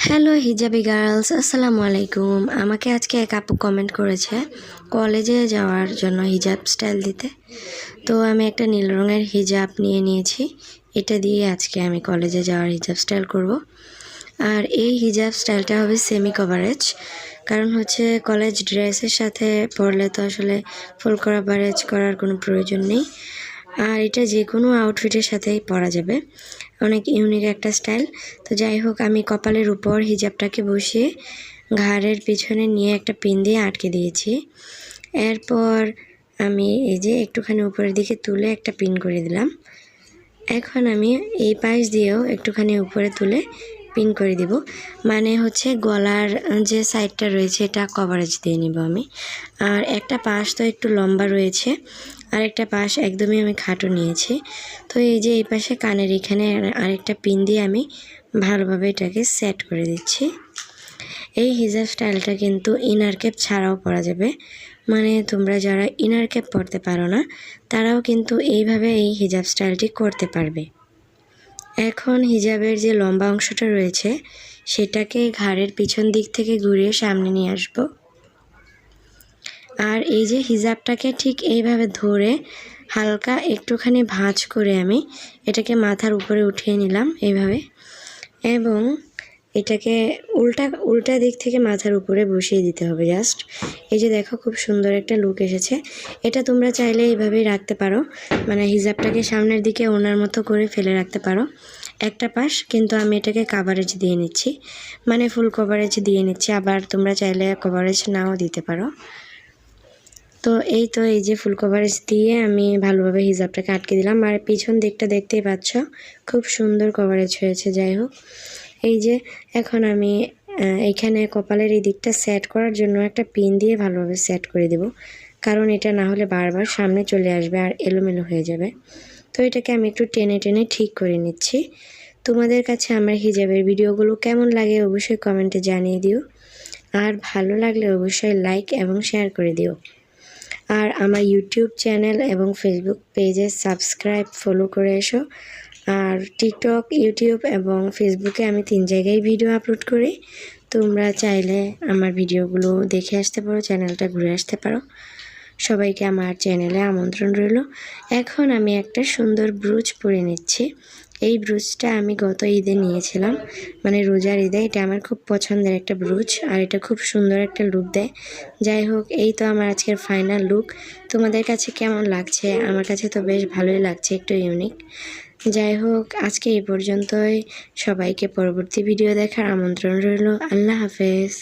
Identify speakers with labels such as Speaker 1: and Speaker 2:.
Speaker 1: Hello hijabi girls, আসসালামু আলাইকুম। আমাকে আজকে এক আপু কমেন্ট করেছে কলেজে যাওয়ার জন্য হিজাব স্টাইল দিতে। তো আমি একটা নীল রঙের হিজাব নিয়ে নিয়েছি। এটা দিয়ে আজকে আমি কলেজে যাওয়ার হিজাব স্টাইল করব। আর এই হিজাব স্টাইলটা হবে সেমি কভারেজ, কারণ হচ্ছে কলেজ ড্রেসের সাথে পরলে তো আসলে ফুল কভারেজ করার কোনো প্রয়োজন নেই। আর এটা যে কোনো আউটফিটের সাথেই পরা যাবে, অনেক ইউনিক একটা স্টাইল। তো যাই হোক, আমি কপালের উপর হিজাবটাকে বসিয়ে ঘাড়ের পিছনে নিয়ে একটা পিন দিয়ে আটকে দিয়েছি। এরপর আমি এই যে একটুখানি উপরের দিকে তুলে একটা পিন করে দিলাম। এখন আমি এই পাশ দিয়েও একটুখানি উপরে তুলে পিন করে দিব, মানে হচ্ছে গলার যে সাইডটা রয়েছে এটা কভারেজ দিয়ে নিব আমি। আর একটা পাশ তো একটু লম্বা রয়েছে, আর একটা পাশ একদমই আমি খাটো নিয়েছি। তো এই যে এই পাশে কানের এখানে আরেকটা পিন দিয়ে আমি ভালোভাবে এটাকে সেট করে দিচ্ছি। এই হিজাব স্টাইলটা কিন্তু ইনার ক্যাপ ছাড়াও পরা যাবে, মানে তোমরা যারা ইনার ক্যাপ পরতে পারো না তারাও কিন্তু এইভাবে এই হিজাব স্টাইলটি করতে পারবে। এখন হিজাবের যে লম্বা অংশটা রয়েছে সেটাকে ঘাড়ের পিছন দিক থেকে ঘুরিয়ে সামনে নিয়ে আসব। আর এই যে হিজাবটাকে ঠিক এইভাবে ধরে হালকা একটুখানি ভাঁজ করে আমি এটাকে মাথার উপরে উঠিয়ে নিলাম এইভাবে, এবং এটাকে উল্টা দিক থেকে মাথার উপরে বসিয়ে দিতে হবে জাস্ট। এই যে দেখো, খুব সুন্দর একটা লুক এসেছে। এটা তোমরা চাইলে এইভাবেই রাখতে পারো, মানে হিজাবটাকে সামনের দিকে ওনার মতো করে ফেলে রাখতে পারো একটা পাশ, কিন্তু আমি এটাকে কভারেজ দিয়ে নিচ্ছি, মানে ফুল কভারেজ দিয়ে নিচ্ছি। আবার তোমরা চাইলে কভারেজ নাও দিতে পারো। তো এই যে ফুল কভারেজ দিয়ে আমি ভালোভাবে হিজাবটাকে আটকে দিলাম। আর পিছন দিকটা দেখতেই পাচ্ছ, খুব সুন্দর কভারেজ হয়েছে। যাই হোক, এই যে এখন আমি এখানে কপালের এই দিকটা সেট করার জন্য একটা পিন দিয়ে ভালোভাবে সেট করে দেব, কারণ এটা না হলে বারবার সামনে চলে আসবে আর এলোমেলো হয়ে যাবে। তো এটাকে আমি একটু টেনে টেনে ঠিক করে নিচ্ছি। তোমাদের কাছে আমার হিজাবের ভিডিওগুলো কেমন লাগে অবশ্যই কমেন্টে জানিয়ে দিও, আর ভালো লাগলে অবশ্যই লাইক এবং শেয়ার করে দিও। আর আমার ইউটিউব চ্যানেল এবং ফেসবুক পেজে সাবস্ক্রাইব ফলো করে এসো। আর টিকটক, ইউটিউব এবং ফেসবুকে আমি 3 জায়গায় ভিডিও আপলোড করি। তোমরা চাইলে আমার ভিডিওগুলো দেখে আসতে পারো, চ্যানেলটা ঘুরে আসতে পারো। সবাইকে আমার চ্যানেলে আমন্ত্রণ রইল। এখন আমি একটা সুন্দর ব্রুচ পরে নিচ্ছি। এই ব্রুচটা আমি গত ঈদে নিয়েছিলাম, মানে রোজার ঈদে। এটা আমার খুব পছন্দের একটা ব্রুচ, আর এটা খুব সুন্দর একটা লুক দেয়। যাই হোক, এই তো আমার আজকের ফাইনাল লুক। তোমাদের কাছে কেমন লাগছে? আমার কাছে তো বেশ ভালোই লাগছে, একটু ইউনিক। যাই হোক, আজকে এই পর্যন্তই। সবাইকে পরবর্তী ভিডিও দেখার আমন্ত্রণ রইল। আল্লাহ হাফেজ।